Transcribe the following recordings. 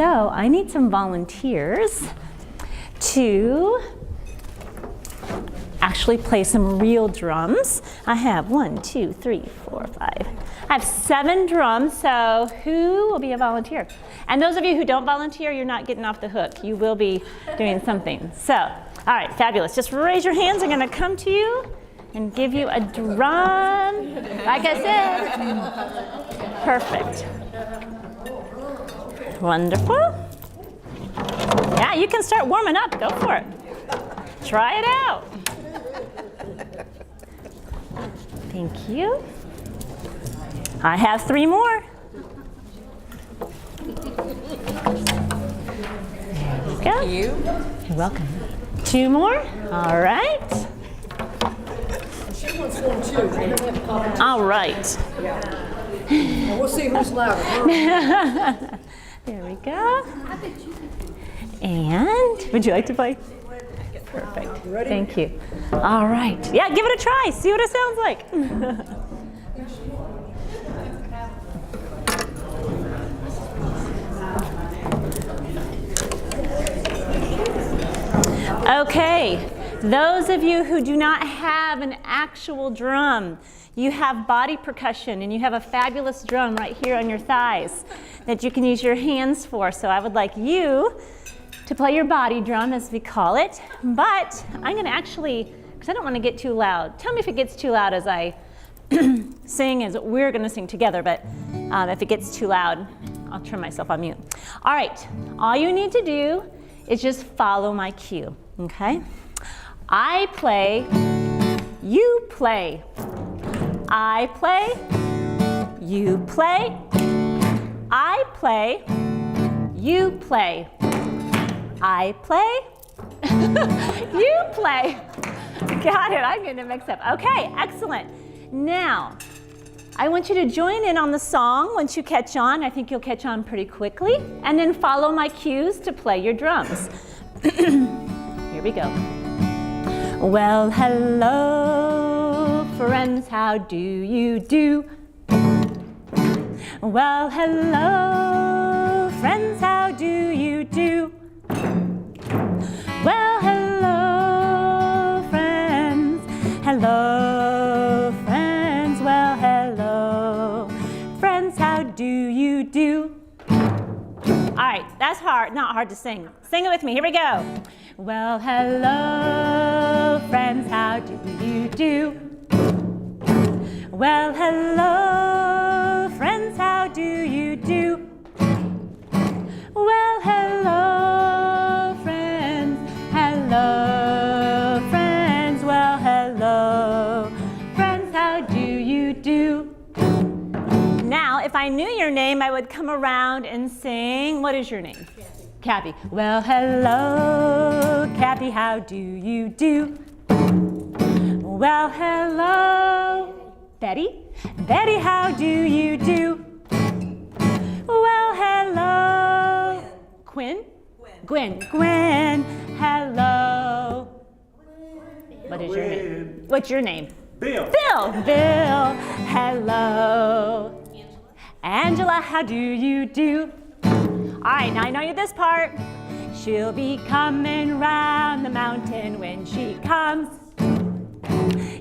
So I need some volunteers to actually play some real drums. I have 1, 2, 3, 4, 5. I have 7 drums, so who will be a volunteer? And those of you who don't volunteer, you're not getting off the hook. You will be doing something. So, all right, fabulous. Just raise your hands. I'm gonna come to you and give you a drum. Like I said, perfect. Wonderful. Yeah, you can start warming up. Go for it. Try it out. Thank you. I have 3 more. There we go. Thank you. You're welcome. 2 more. All right. She wants one too. All right. Well, we'll see who's louder. There we go. And would you like to play? Perfect. Ready? Thank you. All right. Yeah, give it a try. See what it sounds like. Okay. Those of you who do not have an actual drum, you have body percussion and you have a fabulous drum right here on your thighs that you can use your hands for. So I would like you to play your body drum, as we call it. But I'm going to actually, because I don't want to get too loud. Tell me if it gets too loud as I sing, as we're going to sing together. But if it gets too loud, I'll turn myself on mute. All right. All you need to do is just follow my cue. Okay? I play, you play. I play, you play. I play, you play. I play, you play. Got it, I'm getting it mixed up. Okay, excellent. Now, I want you to join in on the song once you catch on. I think you'll catch on pretty quickly. And then follow my cues to play your drums. Here we go. Well, hello, friends, how do you do? Well, hello, friends, how do you do? Well, hello, friends. Hello, friends. Well, hello, friends, how do you do? All right, that's hard, not hard to sing. Sing it with me, here we go. Well, hello, friends, how do you do? Well, hello, friends, how do you do? Well, hello, friends, hello, friends, well, hello, friends, how do you do? Now, if I knew your name, I would come around and sing, what is your name? Kathy. Well, hello, Kathy, how do you do? Well, hello, Betty. Betty, how do you do? Well, hello, Quinn. Gwen. Gwen, hello. What is your name? What's your name? Bill. Bill. Bill, hello. Angela, how do you do? All right, now I know you this part. She'll be coming round the mountain when she comes.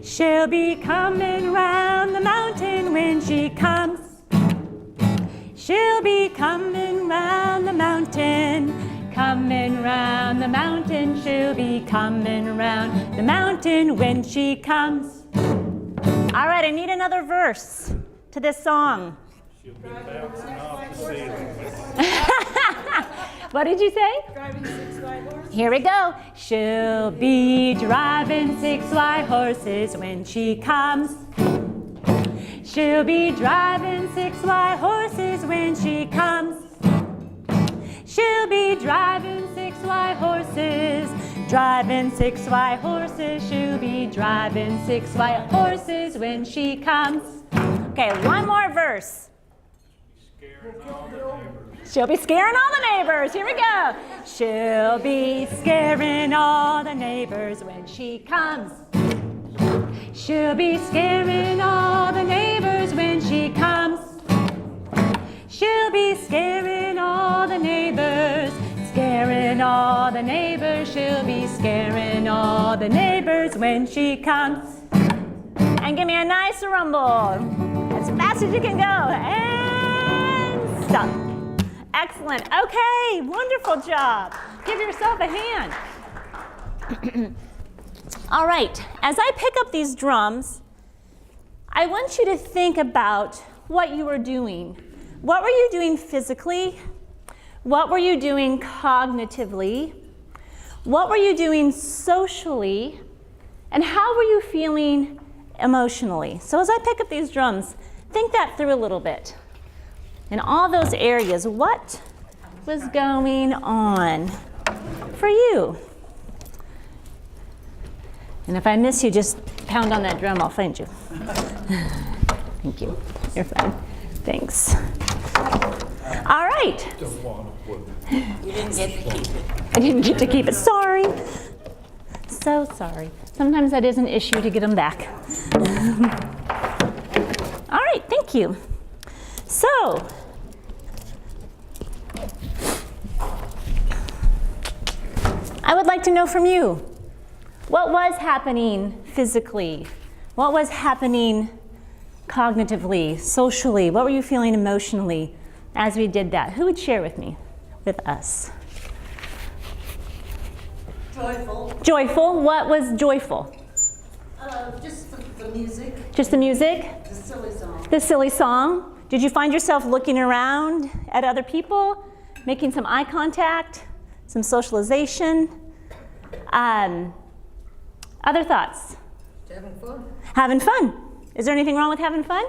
She'll be coming round the mountain when she comes. She'll be coming round the mountain, coming round the mountain. She'll be coming round the mountain when she comes. All right, I need another verse to this song. She'll be bouncing off the ceiling. What did you say? Driving 6 white horses. Here we go. She'll be driving 6 white horses when she comes. She'll be driving 6 white horses when she comes. She'll be driving 6 white horses, driving 6 white horses. She'll be driving 6 white horses when she comes. Okay, one more verse. She'll be scaring all the neighbors. Here we go. She'll be scaring all the neighbors when she comes. She'll be scaring all the neighbors when she comes. She'll be scaring all the neighbors the neighbors. She'll be scaring all the neighbors when she comes. And give me a nice rumble. As fast as you can go. And stop. Excellent. Okay, wonderful job. Give yourself a hand. All right, as I pick up these drums, I want you to think about what you were doing. What were you doing physically? What were you doing cognitively? What were you doing socially? And how were you feeling emotionally? So as I pick up these drums, think that through a little bit. In all those areas, what was going on for you? And if I miss you, just pound on that drum, I'll find you. Thank you. You're fine. Thanks. All right. You didn't get to keep it. I didn't get to keep it. Sorry. So sorry. Sometimes that is an issue to get them back. All right, thank you. So, I would like to know from you, what was happening physically? What was happening cognitively, socially? What were you feeling emotionally as we did that? Who would share with me, with us? Joyful. Joyful. What was joyful? Just the music. Just the music? The silly song. The silly song? Did you find yourself looking around at other people, making some eye contact, some socialization? Other thoughts? Having fun. Having fun. Is there anything wrong with having fun?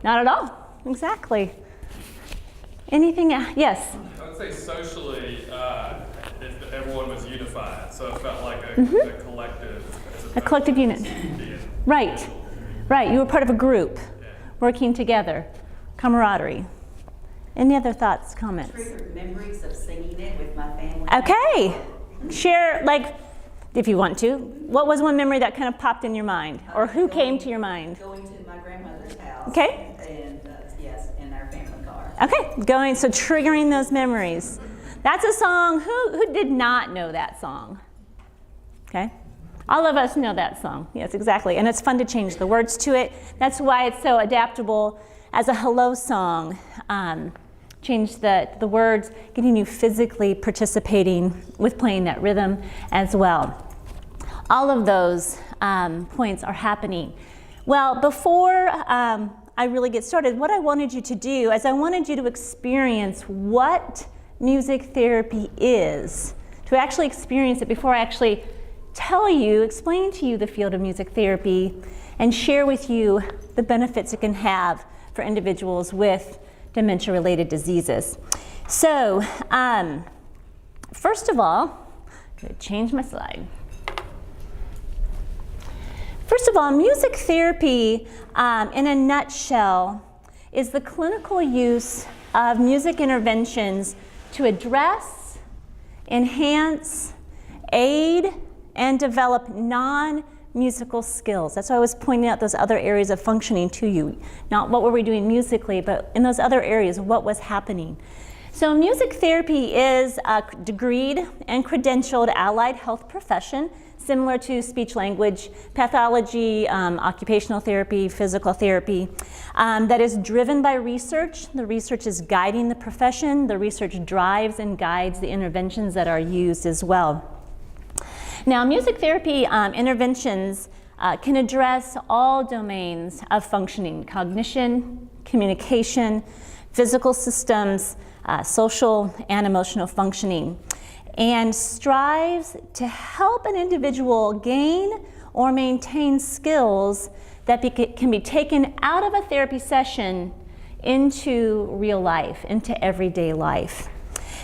No. Not at all. Exactly. Anything? Yes. I would say socially, everyone was unified, so it felt like a collective. As A collective unit. being Right. individual. Right. You were part of a group, working together, camaraderie. Any other thoughts, comments? Triggered memories of singing it with my family. Okay. Share, like, if you want to. What was one memory that kind of popped in your mind? Or who came to your mind? Going to my grandmother's house. Okay. And yes, in our family car. Okay, so triggering those memories. That's a song, who did not know that song? Okay, all of us know that song, yes, exactly. And it's fun to change the words to it. That's why it's so adaptable as a hello song. Change the words, getting you physically participating with playing that rhythm as well. All of those points are happening. Well, before I really get started, what I wanted you to do is I wanted you to experience what music therapy is, to actually experience it before I actually explain to you the field of music therapy and share with you the benefits it can have for individuals with dementia-related diseases. So, first of all, I'm going to change my slide. First of all, music therapy, in a nutshell, is the clinical use of music interventions to address, enhance, aid, and develop non-musical skills. That's why I was pointing out those other areas of functioning to you. Not what were we doing musically, but in those other areas, what was happening. So music therapy is a degreed and credentialed allied health profession, similar to speech language pathology, occupational therapy, physical therapy, that is driven by research. The research is guiding the profession. The research drives and guides the interventions that are used as well. Now, music therapy interventions can address all domains of functioning: cognition, communication, physical systems, social and emotional functioning, and strives to help an individual gain or maintain skills that can be taken out of a therapy session into real life, into everyday life.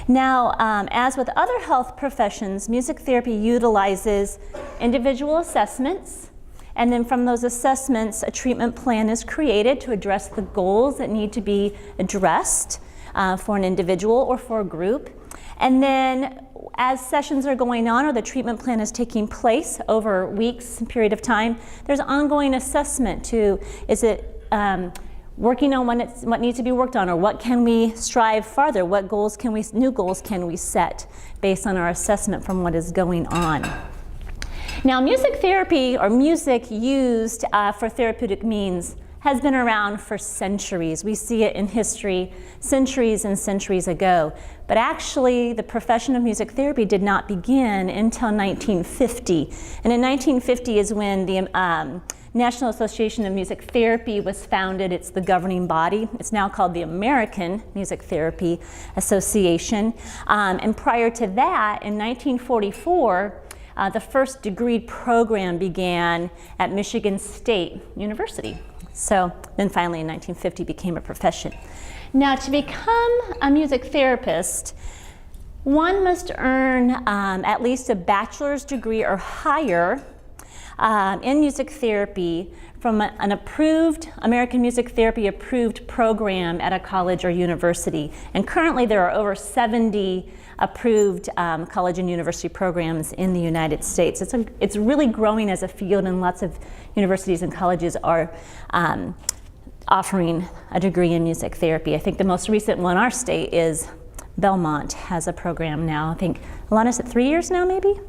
Now, as with other health professions, music therapy utilizes individual assessments, and then from those assessments, a treatment plan is created to address the goals that need to be addressed for an individual or for a group. And then as sessions are going on or the treatment plan is taking place over weeks, period of time, there's ongoing assessment to, working on what needs to be worked on, or what can we strive farther, what new goals can we set based on our assessment from what is going on. Now, music therapy, or music used for therapeutic means, has been around for centuries. We see it in history centuries and centuries ago. But actually, the profession of music therapy did not begin until 1950. And in 1950 is when the National Association of Music Therapy was founded. It's the governing body. It's now called the American Music Therapy Association. And prior to that, in 1944, the first degree program began at Michigan State University. So then finally in 1950 became a profession. Now, to become a music therapist, one must earn at least a bachelor's degree or higher in music therapy from an approved, American Music Therapy approved program at a college or university. And currently there are over 70 approved college and university programs in the United States. It's really growing as a field, and lots of universities and colleges are offering a degree in music therapy. I think the most recent one in our state is Belmont has a program now. I think, Alana, is it 3 years now maybe?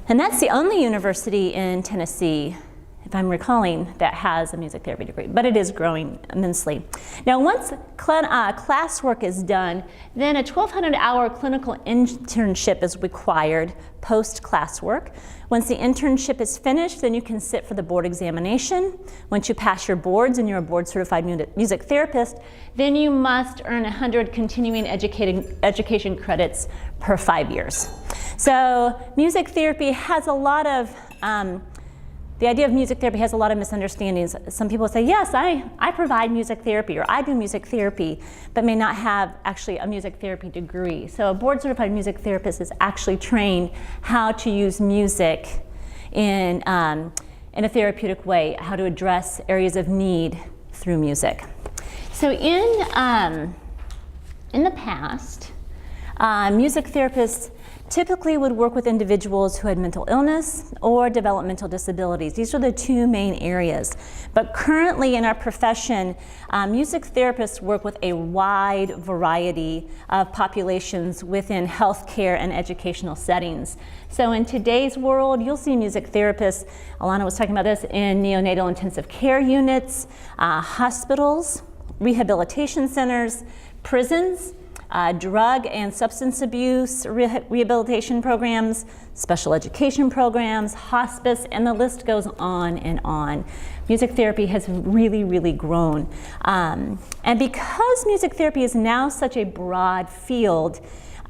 And that's the only university in Tennessee, if I'm recalling, that has a music therapy degree, but it is growing immensely. Now, once classwork is done, then a 1,200-hour clinical internship is required post-classwork. Once the internship is finished, then you can sit for the board examination. Once you pass your boards and you're a board-certified music therapist, then you must earn 100 continuing education credits per 5 years. So music therapy has a lot of the idea of music therapy has a lot of misunderstandings. Some people say, yes, I provide music therapy, or I do music therapy, but may not have actually a music therapy degree. So a board-certified music therapist is actually trained how to use music in a therapeutic way, how to address areas of need through music. So in the past, music therapists typically would work with individuals who had mental illness or developmental disabilities. These are the two main areas. But currently in our profession, music therapists work with a wide variety of populations within healthcare and educational settings. So in today's world, you'll see music therapists, Alana was talking about this, in neonatal intensive care units, hospitals, rehabilitation centers, prisons, drug and substance abuse rehabilitation programs, special education programs, hospice, and the list goes on and on. Music therapy has really, really grown. And because music therapy is now such a broad field,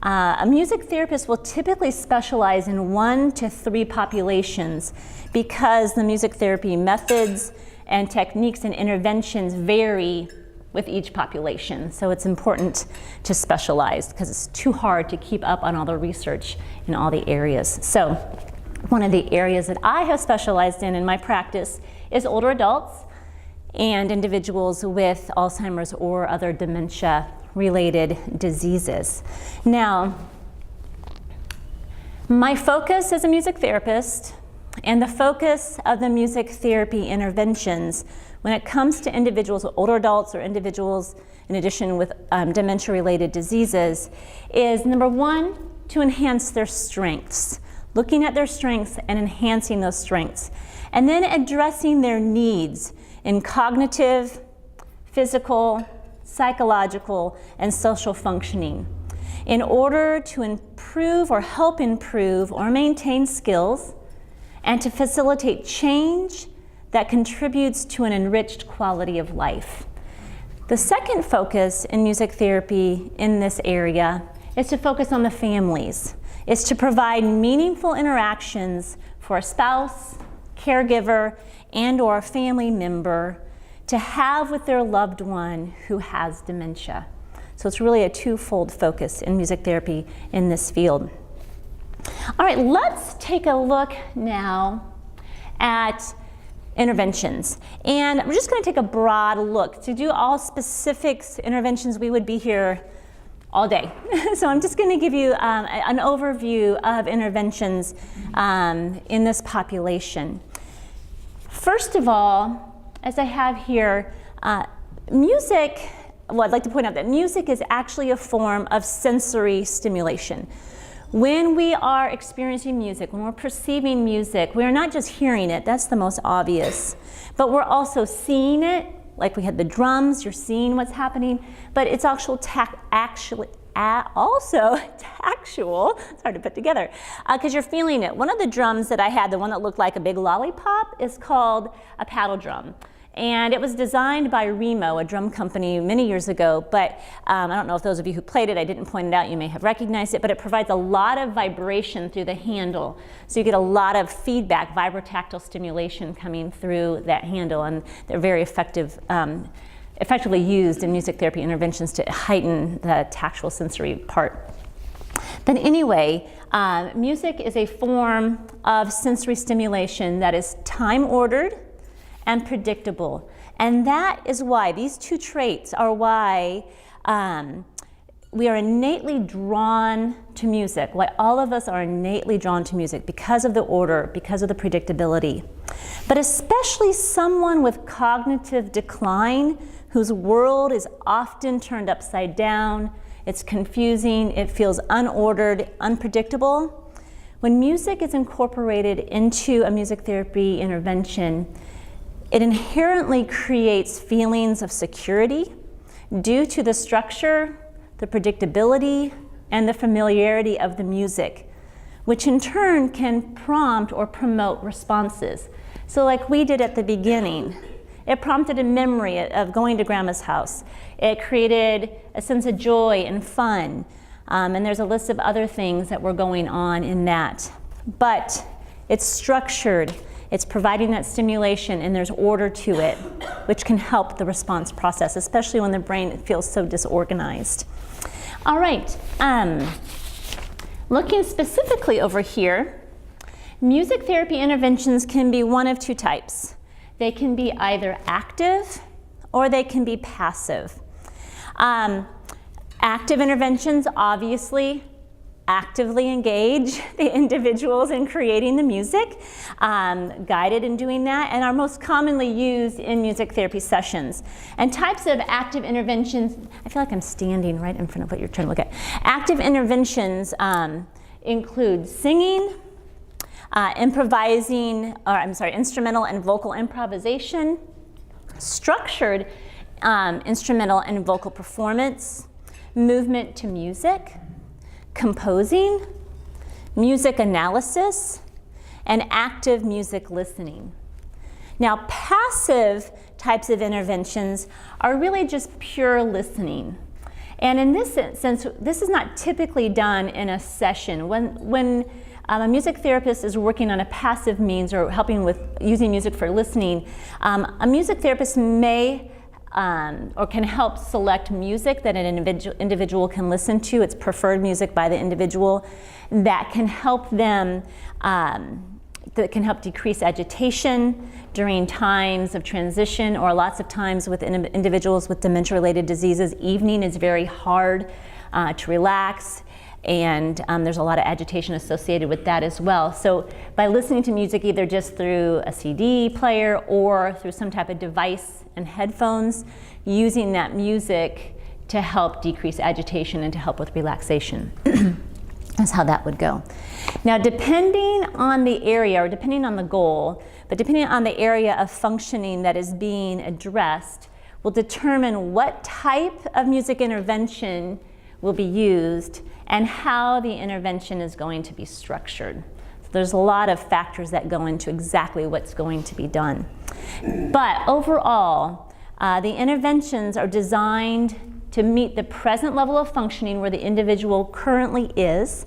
a music therapist will typically specialize in 1 to 3 populations because the music therapy methods and techniques and interventions vary with each population. So it's important to specialize because it's too hard to keep up on all the research in all the areas. So one of the areas that I have specialized in my practice is older adults and individuals with Alzheimer's or other dementia-related diseases. Now, my focus as a music therapist and the focus of the music therapy interventions when it comes to individuals, older adults or individuals in addition with dementia-related diseases, is number 1, to enhance their strengths, looking at their strengths and enhancing those strengths, and then addressing their needs in cognitive, physical, psychological, and social functioning in order to improve or help improve or maintain skills and to facilitate change that contributes to an enriched quality of life. The second focus in music therapy in this area is to focus on the families. It's to provide meaningful interactions for a spouse, caregiver, and or family member to have with their loved one who has dementia. So it's really a twofold focus in music therapy in this field. All right, let's take a look now at interventions. And we're just going to take a broad look. To do all specific interventions, we would be here all day. So I'm just going to give you an overview of interventions in this population. First of all, as I have here, Music, well, I'd like to point out that music is actually a form of sensory stimulation. When we are experiencing music, when we're perceiving music, we're not just hearing it, that's the most obvious, but we're also seeing it, like we had the drums, you're seeing what's happening, but it's also tactual, it's hard to put together, because you're feeling it. One of the drums that I had, the one that looked like a big lollipop, is called a paddle drum. And it was designed by Remo, a drum company, many years ago, but I don't know if those of you who played it, I didn't point it out, you may have recognized it, but it provides a lot of vibration through the handle. So you get a lot of feedback, vibrotactile stimulation coming through that handle, and they're very effectively used in music therapy interventions to heighten the tactual sensory part. But anyway, music is a form of sensory stimulation that is time-ordered and predictable. And that is why, these two traits are why we are innately drawn to music, why all of us are innately drawn to music, because of the order, because of the predictability. But especially someone with cognitive decline, whose world is often turned upside down, it's confusing, it feels unordered, unpredictable. When music is incorporated into a music therapy intervention, it inherently creates feelings of security due to the structure, the predictability, and the familiarity of the music, which in turn can prompt or promote responses. So like we did at the beginning, it prompted a memory of going to Grandma's house. It created a sense of joy and fun, and there's a list of other things that were going on in that. But it's structured, it's providing that stimulation, and there's order to it, which can help the response process, especially when the brain feels so disorganized. All right, looking specifically over here, music therapy interventions can be one of two types. They can be either active or they can be passive. Active interventions obviously actively engage the individuals in creating the music, guided in doing that, and are most commonly used in music therapy sessions. And types of active interventions, I feel like I'm standing right in front of what you're trying to look at. Active interventions include singing, instrumental and vocal improvisation, structured instrumental and vocal performance, movement to music, composing, music analysis, and active music listening. Now, passive types of interventions are really just pure listening. And in this sense, this is not typically done in a session. When a music therapist is working on a passive means or helping with using music for listening, a music therapist may or can help select music that an individual can listen to. It's preferred music by the individual that can help them, that can help decrease agitation during times of transition, or lots of times with individuals with dementia-related diseases. Evening is very hard to relax, and there's a lot of agitation associated with that as well. So by listening to music either just through a CD player or through some type of device and headphones, using that music to help decrease agitation and to help with relaxation. That's how that would go. Now, depending on the area, or depending on the goal, but depending on the area of functioning that is being addressed, will determine what type of music intervention will be used and how the intervention is going to be structured. So there's a lot of factors that go into exactly what's going to be done. But overall, the interventions are designed to meet the present level of functioning where the individual currently is,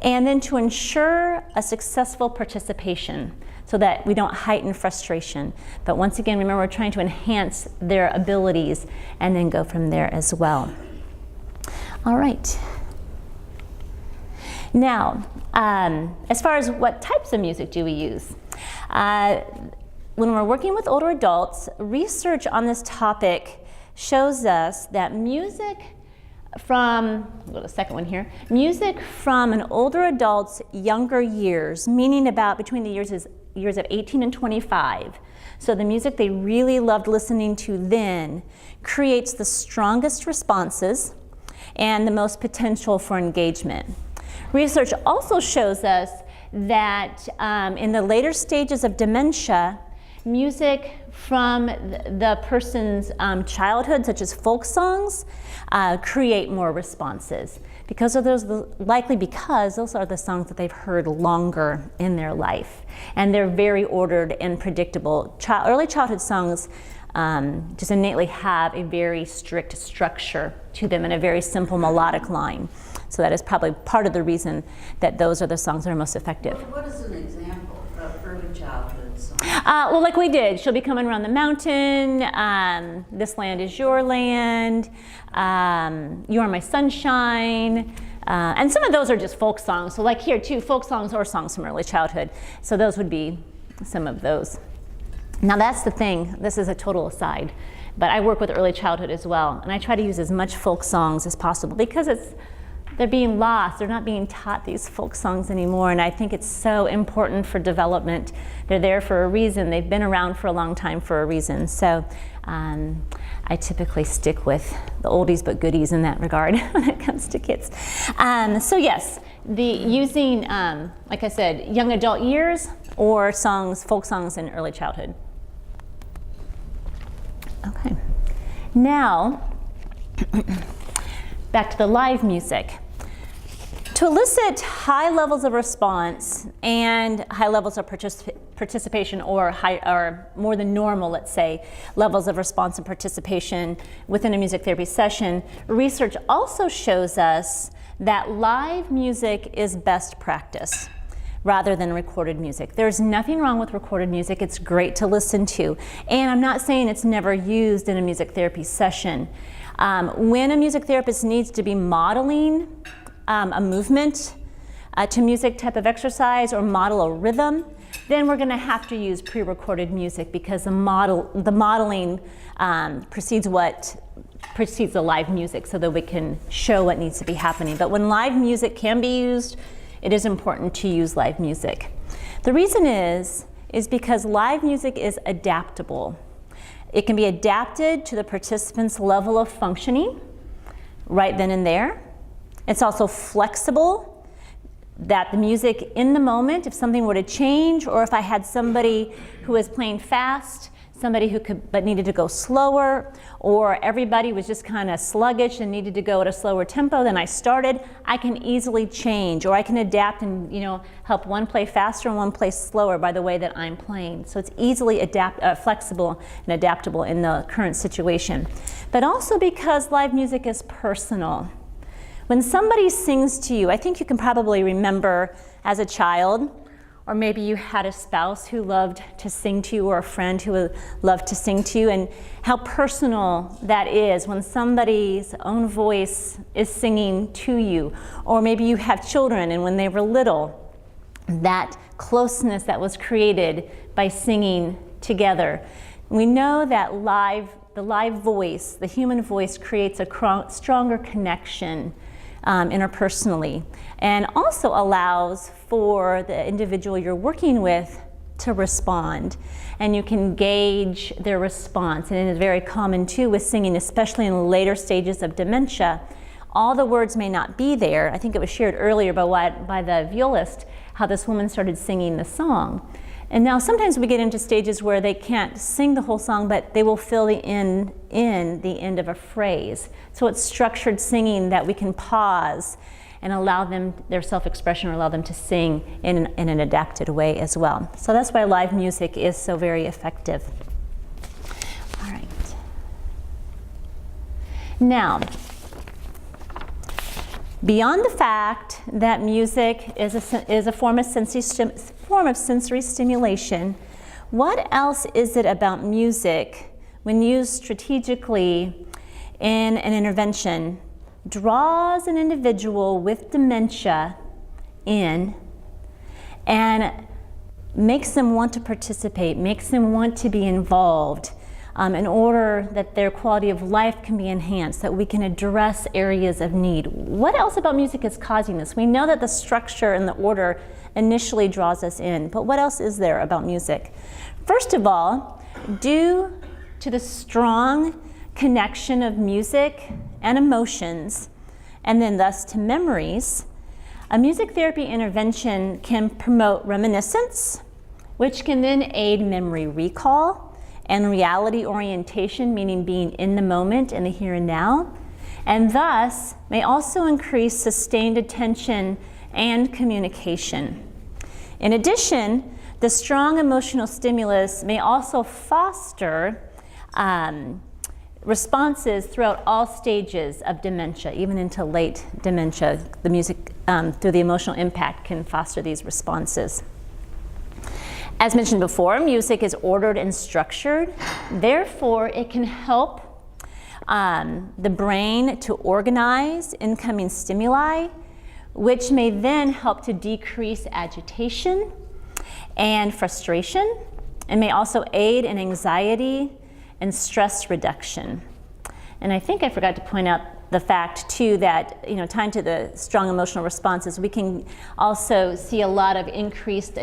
and then to ensure a successful participation so that we don't heighten frustration. But once again, remember, we're trying to enhance their abilities and then go from there as well. All right. Now, as far as what types of music do we use? When we're working with older adults, research on this topic shows us that music from, we'll go to the second one here, music from an older adult's younger years, meaning about between the years of 18 and 25, So the music they really loved listening to then creates the strongest responses and the most potential for engagement. Research also shows us that in the later stages of dementia, music from the person's childhood, such as folk songs, create more responses because of those, likely because those are the songs that they've heard longer in their life, and they're very ordered and predictable. Early childhood songs just innately have a very strict structure to them and a very simple melodic line. So that is probably part of the reason that those are the songs that are most effective. What is an example of early childhood song? Well, like we did, She'll Be Coming Around the Mountain, This Land Is Your Land, You Are My Sunshine, and some of those are just folk songs. So like here too, folk songs or songs from early childhood. So those would be some of those. Now that's the thing, this is a total aside, but I work with early childhood as well, and I try to use as much folk songs as possible because they're being lost. They're not being taught these folk songs anymore, and I think it's so important for development. They're there for a reason. They've been around for a long time for a reason. So I typically stick with the oldies but goodies in that regard when it comes to kids. So yes, using, like I said, young adult years or songs, folk songs in early childhood. Okay, now back to the live music. To elicit high levels of response and high levels of participation, or more than normal, let's say, levels of response and participation within a music therapy session, research also shows us that live music is best practice rather than recorded music. There's nothing wrong with recorded music. It's great to listen to. And I'm not saying it's never used in a music therapy session. When a music therapist needs to be modeling a movement to music type of exercise or model a rhythm, then we're going to have to use pre-recorded music because the modeling precedes the live music so that we can show what needs to be happening. But when live music can be used, it is important to use live music. The reason is because live music is adaptable. It can be adapted to the participant's level of functioning right then and there. It's also flexible, that the music in the moment, if something were to change, or if I had somebody who was playing fast, somebody who but needed to go slower, or everybody was just kind of sluggish and needed to go at a slower tempo than I started, I can easily change, or I can adapt and help one play faster and one play slower by the way that I'm playing. So it's easily flexible and adaptable in the current situation. But also because live music is personal. When somebody sings to you, I think you can probably remember as a child, or maybe you had a spouse who loved to sing to you, or a friend who loved to sing to you, and how personal that is when somebody's own voice is singing to you. Or maybe you have children, and when they were little, that closeness that was created by singing together. We know that the live voice, the human voice, creates a stronger connection interpersonally, and also allows for the individual you're working with to respond, and you can gauge their response. And it is very common too with singing, especially in later stages of dementia. All the words may not be there. I think it was shared earlier by the violist how this woman started singing the song. And now sometimes we get into stages where they can't sing the whole song, but they will fill the end of a phrase. So it's structured singing that we can pause and allow them their self-expression, or allow them to sing in an adapted way as well. So that's why live music is so very effective. All right. Now, beyond the fact that music is a form of sensory stimulation, what else is it about music, when used strategically in an intervention, draws an individual with dementia in and makes them want to participate, makes them want to be involved, in order that their quality of life can be enhanced, that we can address areas of need? What else about music is causing this? We know that the structure and the order initially draws us in, but what else is there about music? First of all, due to the strong connection of music and emotions, and then thus to memories, a music therapy intervention can promote reminiscence, which can then aid memory recall and reality orientation, meaning being in the moment, in the here and now, and thus may also increase sustained attention and communication. In addition, the strong emotional stimulus may also foster responses throughout all stages of dementia, even into late dementia. The music, through the emotional impact, can foster these responses. As mentioned before, music is ordered and structured. Therefore, it can help the brain to organize incoming stimuli, which may then help to decrease agitation and frustration, and may also aid in anxiety and stress reduction. And I think I forgot to point out the fact too that, tying to the strong emotional responses, we can also see a lot of increased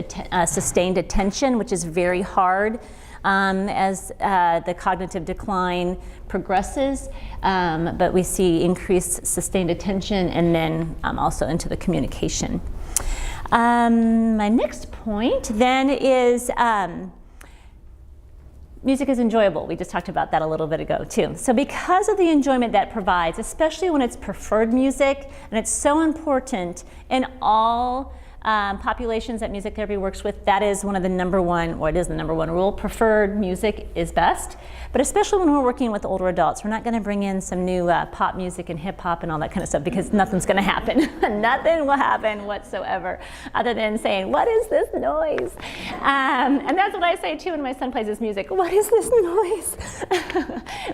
sustained attention, which is very hard as the cognitive decline progresses, but we see increased sustained attention and then also into the communication. My next point then is music is enjoyable. We just talked about that a little bit ago too. So because of the enjoyment that provides, especially when it's preferred music, and it's so important in all populations that music therapy works with, that is one of the number one, or it is the number one rule. Preferred music is best, but especially when we're working with older adults, we're not going to bring in some new pop music and hip hop and all that kind of stuff, because nothing's going to happen. Nothing will happen whatsoever, other than saying, "What is this noise?" And that's what I say too when my son plays his music. What is this noise?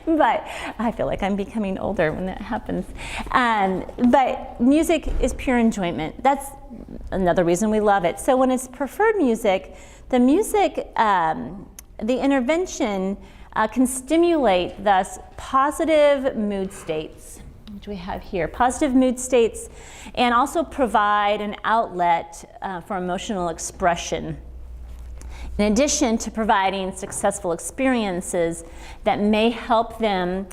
But I feel like I'm becoming older when that happens. But music is pure enjoyment. That's another reason we love it. So when it's preferred music, the intervention can stimulate thus positive mood states, which we have here, positive mood states, and also provide an outlet for emotional expression. In addition to providing successful experiences that may help them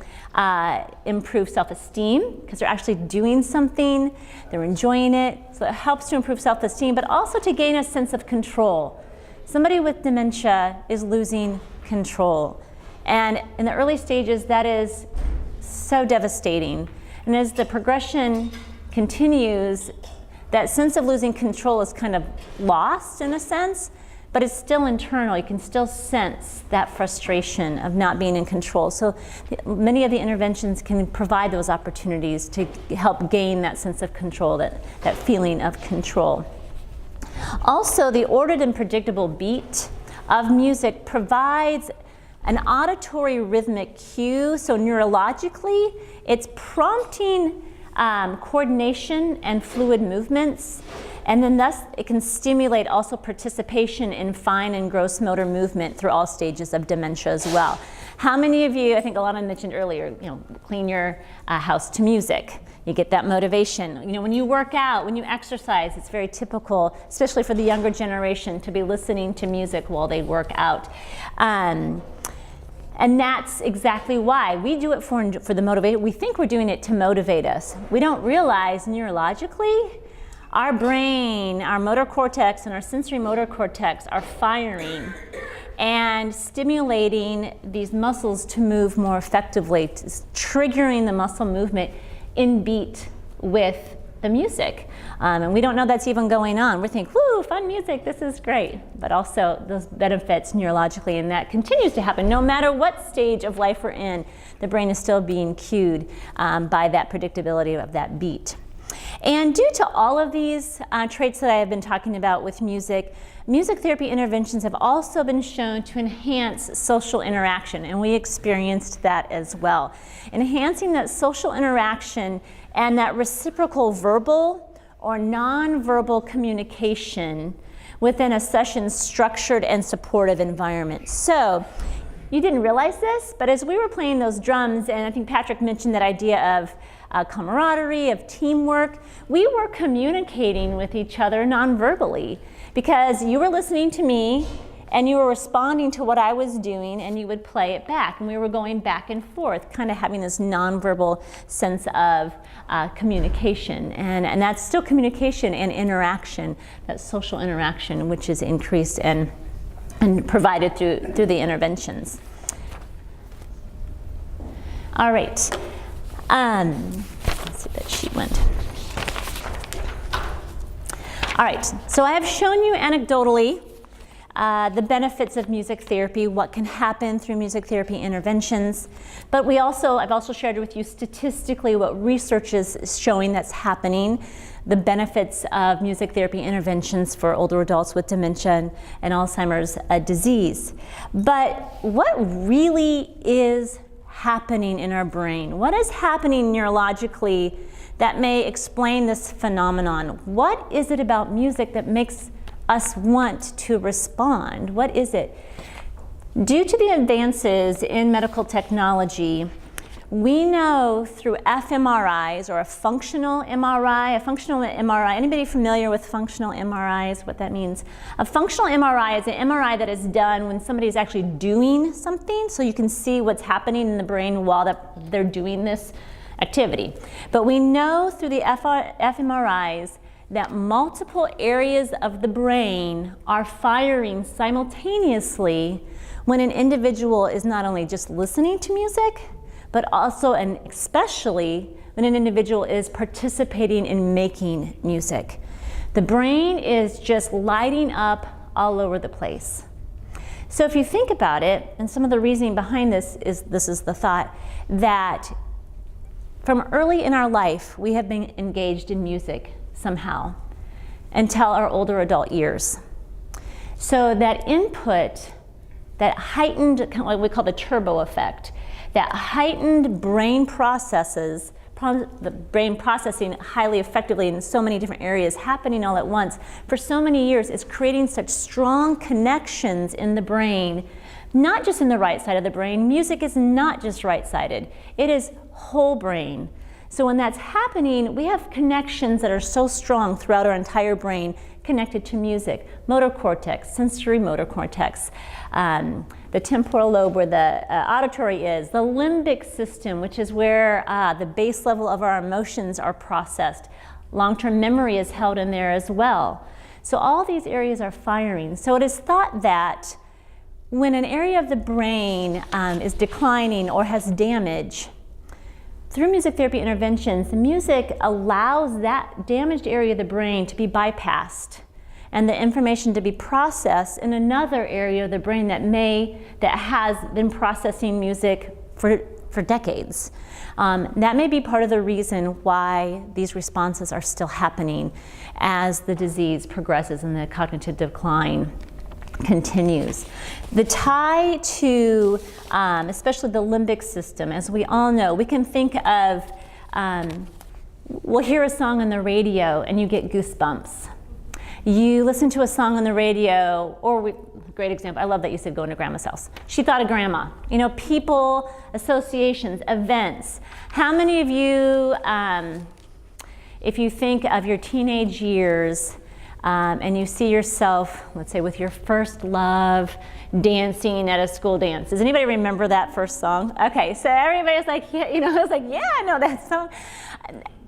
improve self-esteem, because they're actually doing something, they're enjoying it, so it helps to improve self-esteem, but also to gain a sense of control. Somebody with dementia is losing control. And in the early stages, that is so devastating. And as the progression continues, that sense of losing control is kind of lost in a sense, but it's still internal. You can still sense that frustration of not being in control. So many of the interventions can provide those opportunities to help gain that sense of control, that feeling of control. Also, the ordered and predictable beat of music provides an auditory rhythmic cue. So neurologically, it's prompting coordination and fluid movements. And then thus it can stimulate also participation in fine and gross motor movement through all stages of dementia as well. How many of you, I think Alana mentioned earlier, clean your house to music? You get that motivation. When you work out, when you exercise, it's very typical, especially for the younger generation, to be listening to music while they work out. And that's exactly why we do it for the motivation. We think we're doing it to motivate us. We don't realize neurologically, our brain, our motor cortex, and our sensory motor cortex are firing and stimulating these muscles to move more effectively, triggering the muscle movement in beat with the music. And we don't know that's even going on. We think, woo, fun music, this is great. But also those benefits neurologically, and that continues to happen. No matter what stage of life we're in, the brain is still being cued by that predictability of that beat. And due to all of these traits that I have been talking about with music, music therapy interventions have also been shown to enhance social interaction, and we experienced that as well. Enhancing that social interaction and that reciprocal verbal or nonverbal communication within a session's structured and supportive environment. So, you didn't realize this, but as we were playing those drums, and I think Patrick mentioned that idea of camaraderie, of teamwork, we were communicating with each other non-verbally, because you were listening to me and you were responding to what I was doing, and you would play it back, and we were going back and forth, kind of having this nonverbal sense of communication, and that's still communication and interaction, that social interaction, which is increased and provided through the interventions. All right, let's see if that sheet went. All right, so I have shown you anecdotally the benefits of music therapy, what can happen through music therapy interventions, but I've also shared with you statistically what research is showing that's happening, the benefits of music therapy interventions for older adults with dementia and Alzheimer's disease. But what really is happening in our brain? What is happening neurologically that may explain this phenomenon? What is it about music that makes us want to respond? What is it? Due to the advances in medical technology, we know through fMRIs, or a functional MRI, anybody familiar with functional MRIs, what that means? A functional MRI is an MRI that is done when somebody is actually doing something, so you can see what's happening in the brain while they're doing this activity. But we know through the fMRIs that multiple areas of the brain are firing simultaneously when an individual is not only just listening to music, but also and especially when an individual is participating in making music. The brain is just lighting up all over the place. So if you think about it, and some of the reasoning behind this is the thought that from early in our life, we have been engaged in music somehow until our older adult years. So that input, that heightened, kind of what we call the turbo effect, that heightened brain processes, the brain processing highly effectively in so many different areas happening all at once for so many years is creating such strong connections in the brain, not just in the right side of the brain. Music is not just right-sided, it is whole brain. So when that's happening, we have connections that are so strong throughout our entire brain connected to music. Motor cortex, sensory motor cortex, the temporal lobe where the auditory is, the limbic system, which is where the base level of our emotions are processed. Long-term memory is held in there as well. So all these areas are firing. So it is thought that when an area of the brain is declining or has damage, through music therapy interventions, the music allows that damaged area of the brain to be bypassed and the information to be processed in another area of the brain that has been processing music for decades. That may be part of the reason why these responses are still happening as the disease progresses and the cognitive decline continues. The tie to, especially the limbic system, as we all know, we can think of, we'll hear a song on the radio and you get goosebumps. You listen to a song on the radio, great example, I love that you said going to grandma's house. She thought of grandma. You know, people, associations, events. How many of you, if you think of your teenage years, and you see yourself, let's say, with your first love, dancing at a school dance. Does anybody remember that first song? Okay, so everybody's like, yeah, you know, I was like, yeah, I know that song.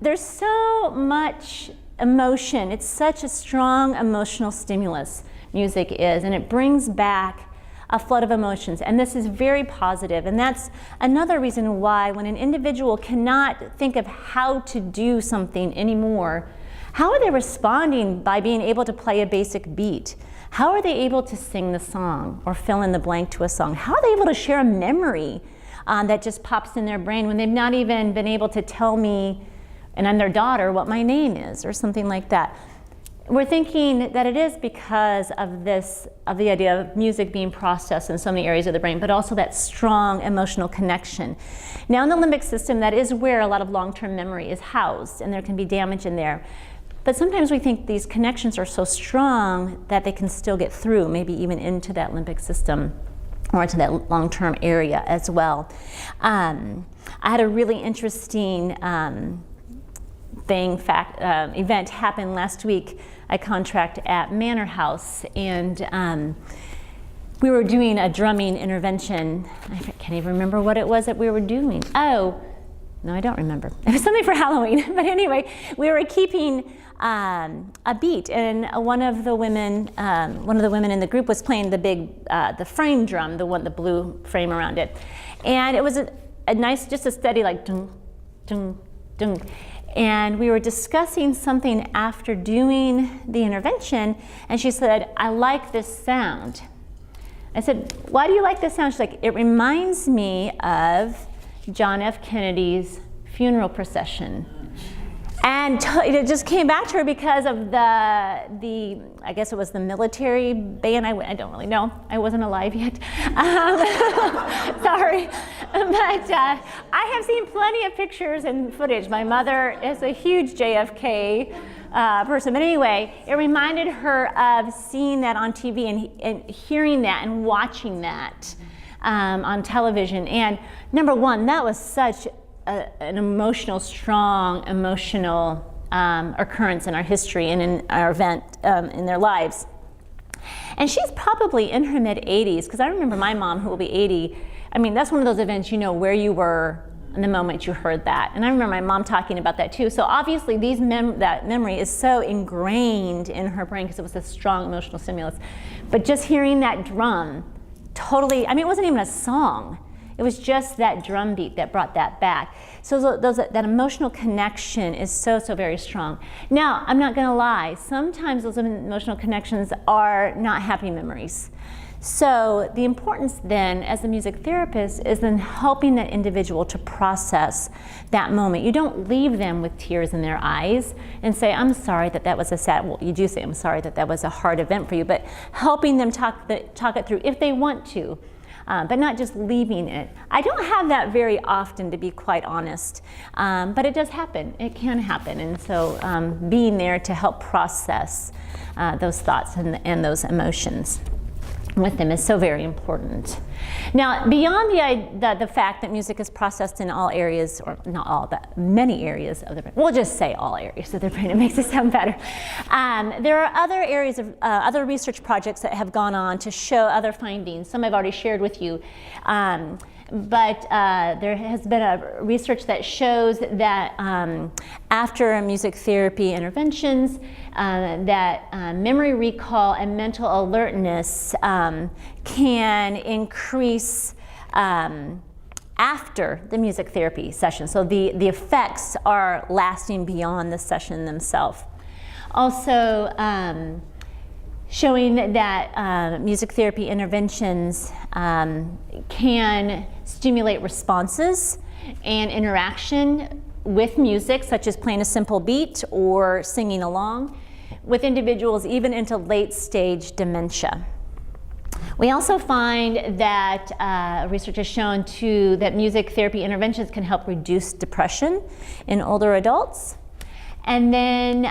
There's so much emotion. It's such a strong emotional stimulus, music is, and it brings back a flood of emotions, and this is very positive, and that's another reason why when an individual cannot think of how to do something anymore, how are they responding by being able to play a basic beat? How are they able to sing the song or fill in the blank to a song? How are they able to share a memory that just pops in their brain when they've not even been able to tell me, and I'm their daughter, what my name is or something like that? We're thinking that it is because of the idea of music being processed in so many areas of the brain, but also that strong emotional connection. Now in the limbic system, that is where a lot of long-term memory is housed, and there can be damage in there. But sometimes we think these connections are so strong that they can still get through, maybe even into that limbic system or into that long-term area as well. I had a really interesting event happen last week. I contract at Manor House, and we were doing a drumming intervention. I can't even remember what it was that we were doing. Oh, no, I don't remember. It was something for Halloween. But anyway, we were keeping a beat, and one of the women in the group was playing the big, the frame drum, the blue frame around it, and it was a nice, just a steady like dung, dung, dung. And we were discussing something after doing the intervention, and she said, "I like this sound." I said, "Why do you like this sound?" She's like, "It reminds me of John F. Kennedy's funeral procession." And it just came back to her because of the I guess it was the military band. I don't really know. I wasn't alive yet. Sorry. But I have seen plenty of pictures and footage. My mother is a huge JFK person. But anyway, it reminded her of seeing that on TV and hearing that and watching that on television. And number one, that was such an strong emotional occurrence in our history and in our event in their lives. And she's probably in her mid-80s, because I remember my mom, who will be 80. I mean, that's one of those events, you know, where you were in the moment you heard that. And I remember my mom talking about that too. So obviously that memory is so ingrained in her brain because it was a strong emotional stimulus. But just hearing that drum, totally, I mean, it wasn't even a song. It was just that drum beat that brought that back. So that emotional connection is so very strong. Now, I'm not gonna lie, sometimes those emotional connections are not happy memories. So the importance then, as a music therapist, is then helping that individual to process that moment. You don't leave them with tears in their eyes and say, "I'm sorry that was a sad," well, you do say, "I'm sorry that was a hard event for you," but helping them talk it through if they want to. But not just leaving it. I don't have that very often, to be quite honest, but it does happen. It can happen, and so being there to help process those thoughts and those emotions with them is so very important. Now, beyond the fact that music is processed in all areas, or not all, but many areas of the brain, we'll just say all areas of the brain, it makes it sound better. There are other areas of other research projects that have gone on to show other findings. Some I've already shared with you. But there has been a research that shows that after music therapy interventions, that memory recall and mental alertness can increase after the music therapy session. So the effects are lasting beyond the session themselves. Also, showing that music therapy interventions can stimulate responses and interaction with music, such as playing a simple beat or singing along, with individuals even into late stage dementia. We also find that research has shown too that music therapy interventions can help reduce depression in older adults. And then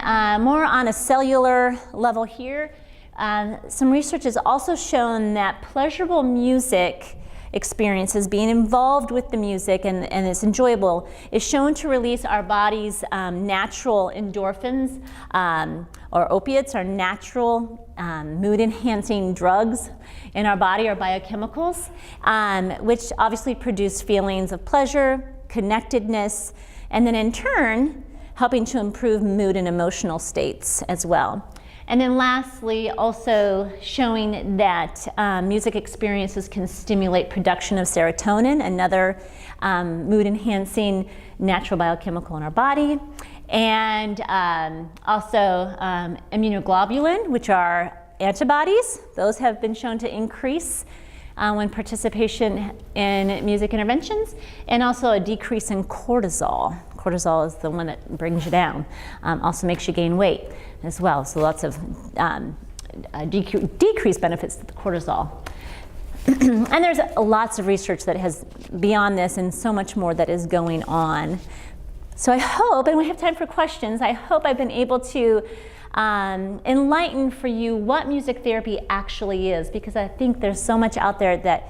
more on a cellular level here, some research has also shown that pleasurable music experiences, being involved with the music and it's enjoyable, is shown to release our body's natural endorphins, or opiates, our natural mood-enhancing drugs in our body, or biochemicals, which obviously produce feelings of pleasure, connectedness, and then in turn, helping to improve mood and emotional states as well. And then lastly, also showing that music experiences can stimulate production of serotonin, another mood-enhancing natural biochemical in our body, and also immunoglobulin, which are antibodies. Those have been shown to increase when participation in music interventions, and also a decrease in cortisol. Cortisol is the one that brings you down, also makes you gain weight as well. So lots of decreased benefits to the cortisol. And there's lots of research that has beyond this and so much more that is going on. So I hope, and we have time for questions, I hope I've been able to enlighten for you what music therapy actually is, because I think there's so much out there that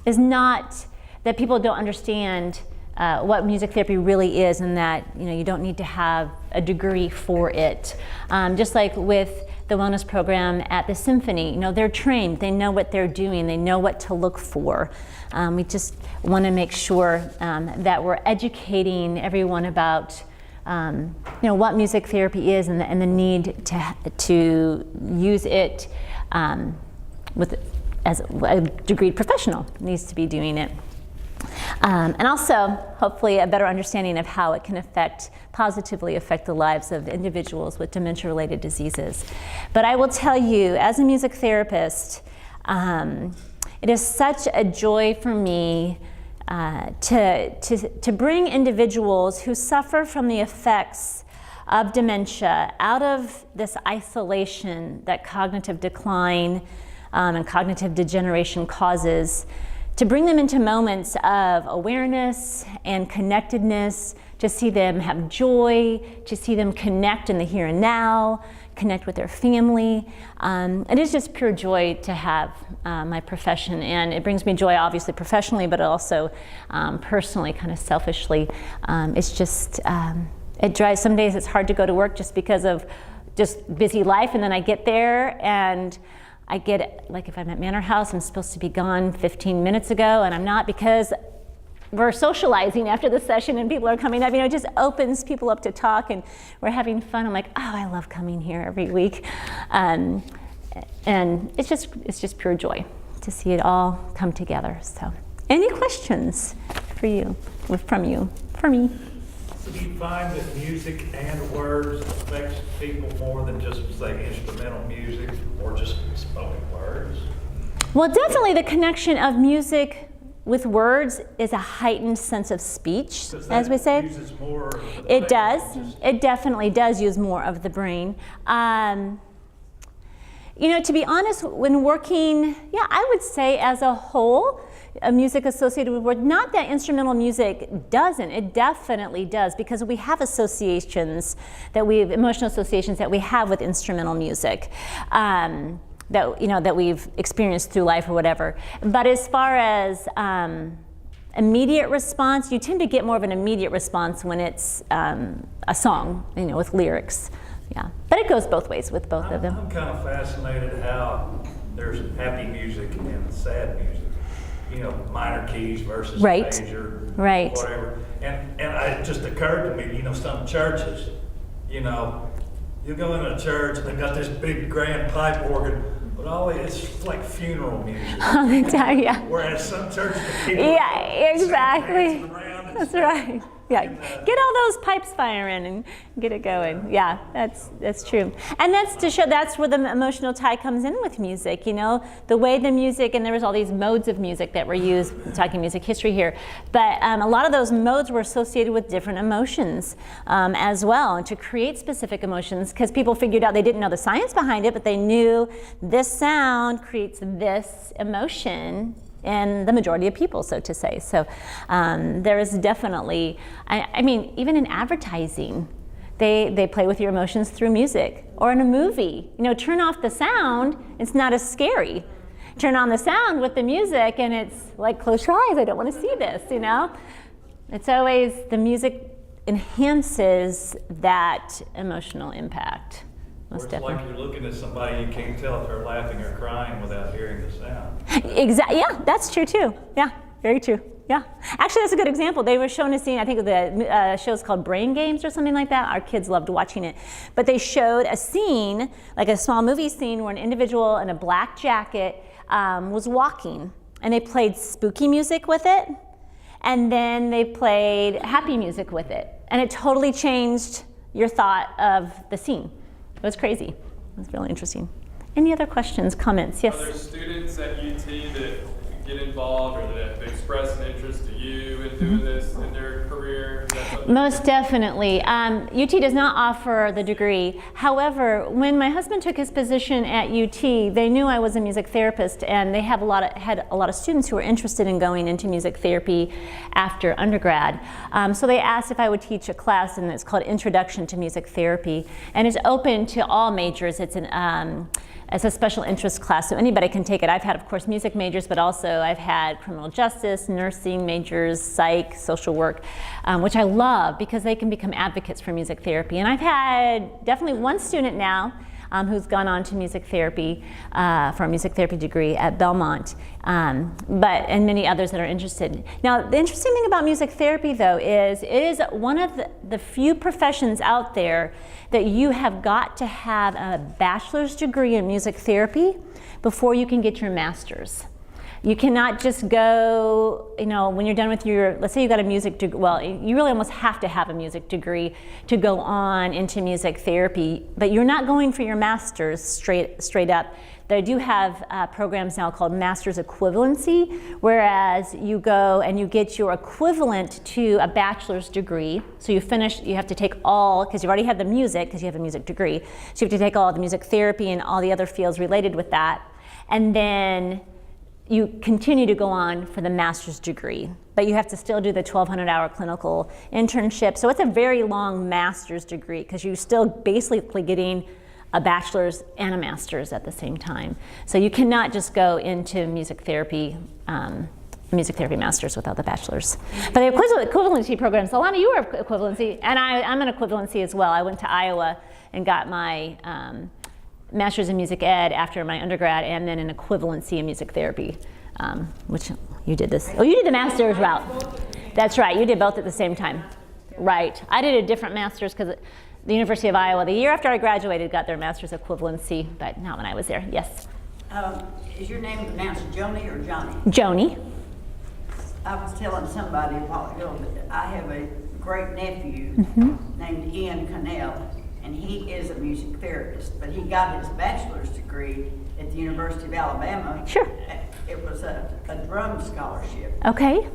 is not, that people don't understand what music therapy really is, and that you don't need to have a degree for it. Just like with the wellness program at the symphony. You know, they're trained, they know what they're doing, they know what to look for. We just want to make sure that we're educating everyone about you know, what music therapy is and the need to use it as a degreed professional needs to be doing it. And also, hopefully, a better understanding of how it can positively affect the lives of individuals with dementia-related diseases. But I will tell you, as a music therapist, it is such a joy for me to bring individuals who suffer from the effects of dementia out of this isolation that cognitive decline and cognitive degeneration causes, to bring them into moments of awareness and connectedness, to see them have joy, to see them connect in the here and now, connect with their family. It is just pure joy to have my profession, and it brings me joy obviously professionally, but also personally, kind of selfishly. It's just, it drives, some days it's hard to go to work just because of just busy life, and then I get there and I get, like if I'm at Manor House, I'm supposed to be gone 15 minutes ago, and I'm not because we're socializing after the session and people are coming up. You know, it just opens people up to talk and we're having fun. I'm like, oh, I love coming here every week. And it's just pure joy to see it all come together. So, any questions for me? So do you find that music and words affects people more than just, say, instrumental music or just spoken words? Well, definitely the connection of music with words is a heightened sense of speech, as we say. Uses more of the It brain, does. just- It definitely does use more of the brain. You know, to be honest, when working, I would say as a whole, music associated with words, not that instrumental music doesn't, it definitely does, because we have associations emotional associations that we have with instrumental music. That we've experienced through life or whatever. But as far as immediate response, you tend to get more of an immediate response when it's a song, you know, with lyrics. Yeah, but it goes both ways with both of them. I'm kind of fascinated how there's happy music and sad music. You know, minor keys versus major, whatever. And it just occurred to me, you know, some churches, you know, you go into a church and they've got this big grand pipe organ, but always it's like funeral music. All the time, yeah. Whereas some churches, the people Exactly. dancing around and That's stuff. right. Yeah, get all those pipes firing and get it going. Yeah, that's true. And that's to show that's where the emotional tie comes in with music, you know, the way the music, and there was all these modes of music that were used, talking music history here, but a lot of those modes were associated with different emotions as well, and to create specific emotions, because people figured out, they didn't know the science behind it, but they knew this sound creates this emotion in the majority of people, so to say. So there is definitely, I mean, even in advertising, they play with your emotions through music. Or in a movie, you know, turn off the sound, it's not as scary. Turn on the sound with the music and it's like, close your eyes, I don't want to see this, you know? It's always, the music enhances that emotional impact. Or it's like you're looking at somebody, you can't tell if they're laughing or crying without hearing the sound. Exactly. Yeah, that's true too. Yeah, very true. Yeah. Actually, that's a good example. They were showing a scene, I think the show's called Brain Games or something like that. Our kids loved watching it. But they showed a scene, like a small movie scene, where an individual in a black jacket was walking, and they played spooky music with it, and then they played happy music with it. And it totally changed your thought of the scene. It was crazy. It was really interesting. Any other questions, comments? Yes? Are there students at UT that get involved or that have expressed an interest to you in doing this in their career? Is that something? Most definitely. UT does not offer the degree. However, when my husband took his position at UT, they knew I was a music therapist, and they had a lot of students who were interested in going into music therapy after undergrad. So they asked if I would teach a class, and it's called Introduction to Music Therapy, and it's open to all majors. It's a special interest class, so anybody can take it. I've had, of course, music majors, but also I've had criminal justice, nursing majors, psych, social work, which I love because they can become advocates for music therapy. And I've had definitely one student now who's gone on to music therapy for a music therapy degree at Belmont, and many others that are interested. Now, the interesting thing about music therapy, though, is it is one of the few professions out there that you have got to have a bachelor's degree in music therapy before you can get your master's. You cannot just go, when you're done with your, let's say you got a music degree, well, you really almost have to have a music degree to go on into music therapy, but you're not going for your master's straight up. They do have programs now called master's equivalency, whereas you go and you get your equivalent to a bachelor's degree. So you have to take all, because you already have the music, because you have a music degree, so you have to take all the music therapy and all the other fields related with that, and then you continue to go on for the master's degree, but you have to still do the 1,200-hour clinical internship. So it's a very long master's degree because you're still basically getting a bachelor's and a master's at the same time. So you cannot just go into music therapy master's without the bachelor's. But the equivalency programs, a lot of you are equivalency, and I'm an equivalency as well. I went to Iowa and got my master's in music ed after my undergrad, and then an equivalency in music therapy, which you did this. Oh, you did the master's route. That's right, you did both at the same time. Right, I did a different master's because the University of Iowa, the year after I graduated, got their master's equivalency, but not when I was there, yes. Is your name pronounced Joni or Johnny? Joni. I was telling somebody a while ago that I have a great nephew named Ian Connell, and he is a music therapist, but he got his bachelor's degree at the University of Alabama. Sure. It was a drum scholarship. Okay.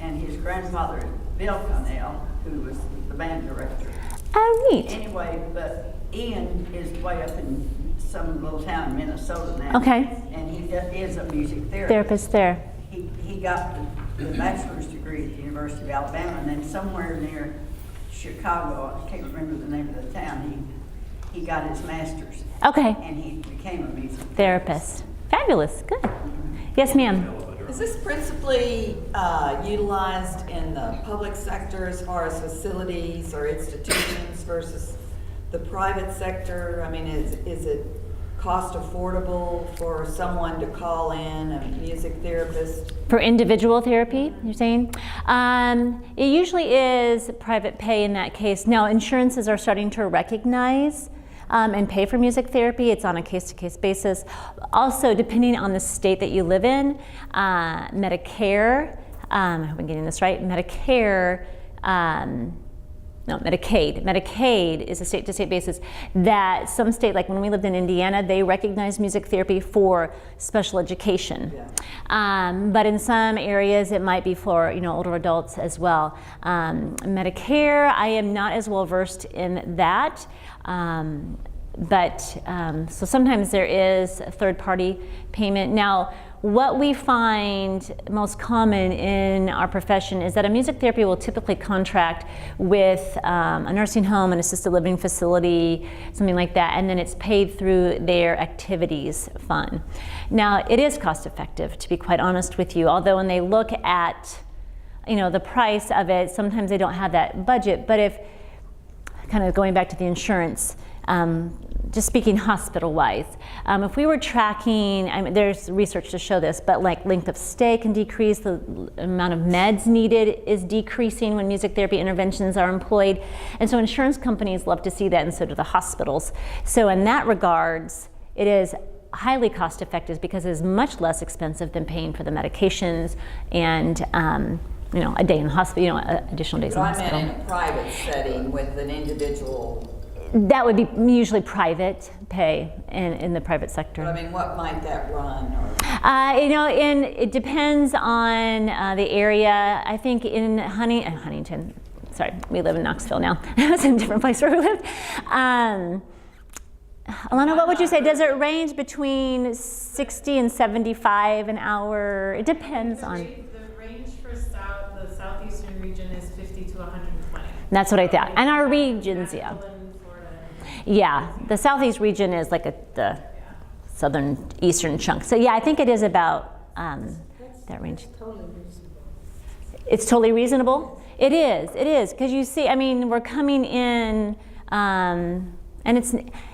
And his grandfather is Bill Connell, who was the band director. Oh, neat. Anyway, but Ian is way up in some little town in Minnesota now. Okay. And he is a music Therapist there. He got the bachelor's degree at the University of Alabama, and then somewhere near Chicago, I can't remember the name of the town, he got his master's. Okay. And he became a music Therapist. Fabulous, good. Yes, ma'am. Is this principally utilized in the public sector as far as facilities or institutions versus the private sector? I mean, is it cost affordable for someone to call in, a music therapist? For individual therapy, you're saying? It usually is private pay in that case. Now, insurances are starting to recognize and pay for music therapy. It's on a case-to-case basis. Also, depending on the state that you live in, Medicare, I hope I'm getting this right, Medicaid. Medicaid is a state-to-state basis that some state, like when we lived in Indiana, they recognize music therapy for special education. Yeah. But in some areas, it might be for older adults as well. Medicare, I am not as well versed in that. So sometimes there is a third-party payment. Now, what we find most common in our profession is that a music therapy will typically contract with a nursing home, an assisted living facility, something like that, and then it's paid through their activities fund. Now, it is cost effective, to be quite honest with you, although when they look at the price of it, sometimes they don't have that budget. But if, kind of going back to the insurance, just speaking hospital-wise, if we were tracking, there's research to show this, but like length of stay can decrease, the amount of meds needed is decreasing when music therapy interventions are employed, and so insurance companies love to see that, and so do the hospitals. So in that regards, it is highly cost-effective because it is much less expensive than paying for the medications and a day in the hospital, additional days in the hospital. I meant in a private setting with an individual. That would be usually private pay in the private sector. But I mean, what might that run? It depends on the area. I think in Huntington, sorry, we live in Knoxville now. It was in a different place where we lived. Alana, what would you say? Does it range between 60 and 75 an hour? It depends on. The range for the southeastern region is 50 to 120. That's what I thought. And our regions, yeah. Yeah, the southeast region is like the southern eastern chunk. So yeah, I think it is about that range. Totally reasonable. It's totally reasonable? It is, because you see, we're coming in, And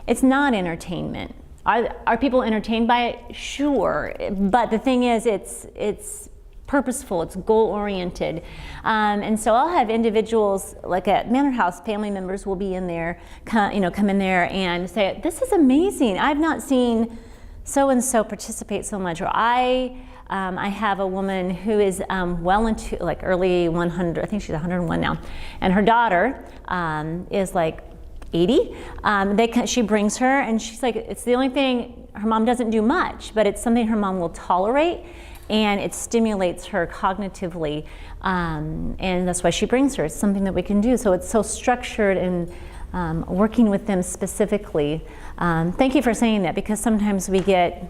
it's not entertainment. Are people entertained by it? Sure, but the thing is, it's purposeful, it's goal-oriented. And so I'll have individuals, like at Manor House, family members will be in there, come in there and say, this is amazing, I've not seen so-and-so participate so much. Or I have a woman who is well into like early 100, I think she's 101 now, and her daughter is like 80. She brings her, and she's like, it's the only thing, her mom doesn't do much, but it's something her mom will tolerate, and it stimulates her cognitively, and that's why she brings her. It's something that we can do. So it's so structured and working with them specifically. Thank you for saying that, because sometimes we get,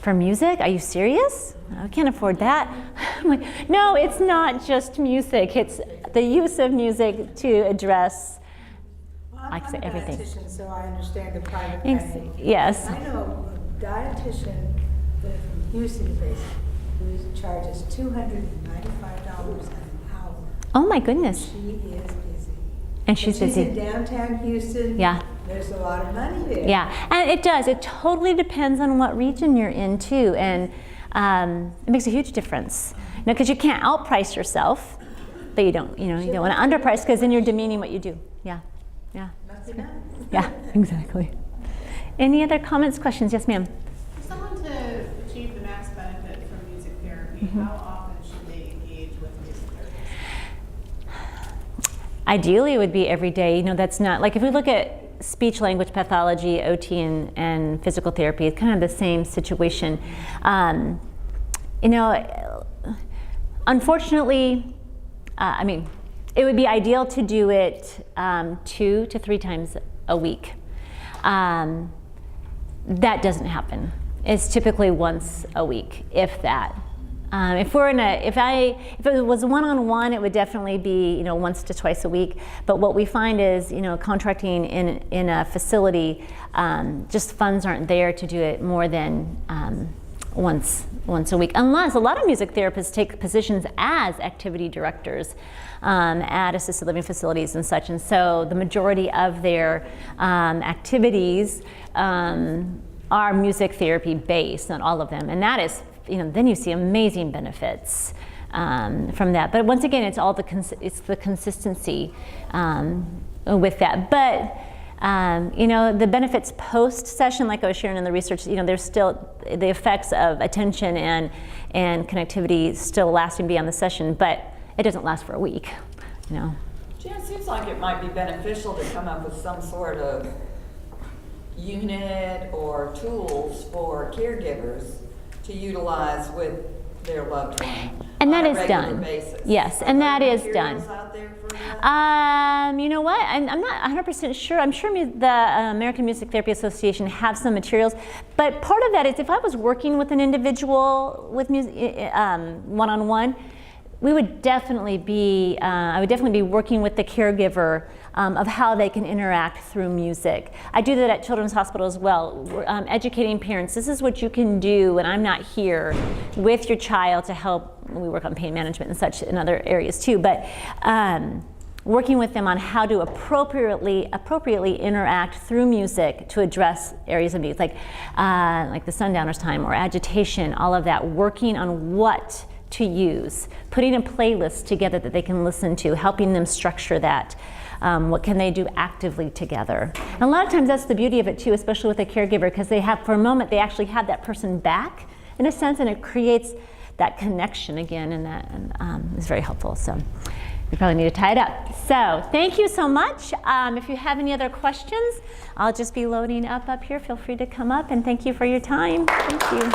for music, are you serious? I can't afford that. I'm like, no, it's not just music. It's the use of music to address, like I say, everything. I'm a dietitian, so I understand the private pay. Yes. I know a dietitian from Houston based who charges $295 an hour. Oh my goodness. She is busy. And she's busy. She's in downtown Houston. Yeah. There's a lot of money there. Yeah, and it does. It totally depends on what region you're in too, and it makes a huge difference. Because you can't outprice yourself, but you don't want to underprice, because then you're demeaning what you do. Yeah, yeah. Yeah, exactly. Any other comments, questions? Yes, ma'am. For someone to achieve the max benefit from music therapy, how often should they engage with music therapy? Ideally, it would be every day. That's not, like if we look at speech language pathology, OT, and physical therapy, it's kind of the same situation. Unfortunately, it would be ideal to do it 2 to 3 times a week. That doesn't happen. It's typically once a week, if that. If it was one-on-one, it would definitely be once to twice a week. But what we find is contracting in a facility, just funds aren't there to do it more than once a week, unless a lot of music therapists take positions as activity directors at assisted living facilities and such. And so the majority of their activities are music therapy based, not all of them, and that is. Then you see amazing benefits from that. But once again, it's all the consistency with that. But the benefits post session, like I was sharing in the research, there's still the effects of attention and connectivity still lasting beyond the session, but it doesn't last for a week. Jan, it seems like it might be beneficial to come up with some sort of unit or tools for caregivers to utilize with their loved one. And that on a is regular done. Basis. Yes, and that is done. Out there for that? You know what? I'm not 100% sure. I'm sure the American Music Therapy Association have some materials, but part of that is if I was working with an individual with music, one-on-one, we would definitely be, I would definitely be working with the caregiver of how they can interact through music. I do that at Children's Hospital as well. We're, educating parents, this is what you can do when I'm not here with your child to help. We work on pain management and such in other areas too, but working with them on how to appropriately interact through music to address areas of needs, like the sundowners time or agitation, all of that, working on what to use, putting a playlist together that they can listen to, helping them structure that. What can they do actively together? And a lot of times that's the beauty of it too, especially with a caregiver, because they have, for a moment, they actually have that person back in a sense, and it creates that connection again, and that is very helpful. So we probably need to tie it up. So thank you so much. If you have any other questions, I'll just be loading up here. Feel free to come up, and thank you for your time. Thank you.